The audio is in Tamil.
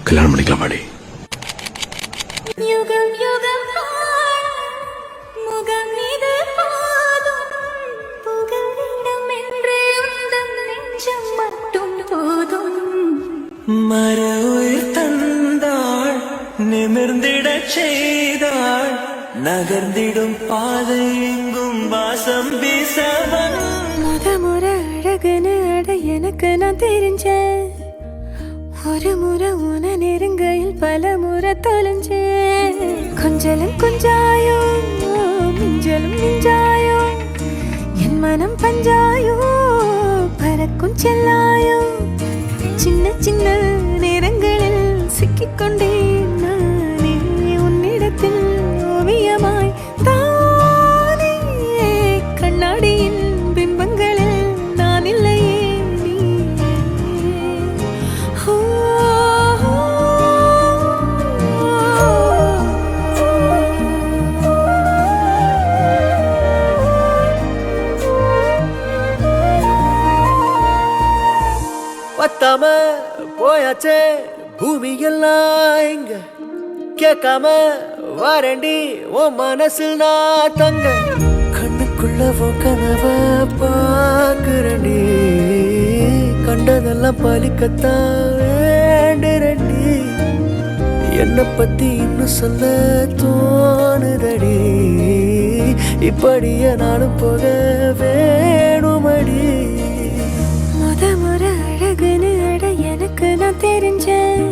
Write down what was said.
கல்யாணம் பண்ணிக்கலாம் மாடி. யுகம் யுகம் முகம் இது போதும் புகலிடம் என்று உந்தம் நெஞ்சம் மட்டும் போதும். மர உயிர் தந்தாள் நிமிர்ந்திடச் செய்தாள் நகர்ந்திடும் பாதை எங்கும் வாசம் வீசவன். முறை அழகுன்னு அட எனக்கு நான் தெரிஞ்சேன். ஒரு முறை உன நெருங்கையில் பல முறை தொலைஞ்சேன். கொஞ்சலும் கொஞ்சாயோ மிஞ்சலும் மிஞ்சாயோ என் மனம் பஞ்சாயோ பறக்கும் செல்லாயோ. சின்ன சின்ன நேரங்களில் சிக்கிக்கொண்டேன் நானே உன்னிடத்தில் ஓவியமாய் தானே. கண்ணாடியின் பிம்பங்களில் நான் இல்லையே நீ. பத்தாம போயாச்சே பூமி எல்லாம் இங்க கேட்காம வாரண்டி உன் மனசில் நான் தங்க. கண்ணுக்குள்ள உன் கனவ பாக்குறண்டி கண்டதெல்லாம் பலிக்கத்தான் வேண்டுரண்டி. என்னை பத்தி இன்னும் சொல்ல தோணுதடி இப்படியே நானும் போக வேணுமடி. முறை அழகுன்னு அட எனக்கு நான் தெரிஞ்சேன்.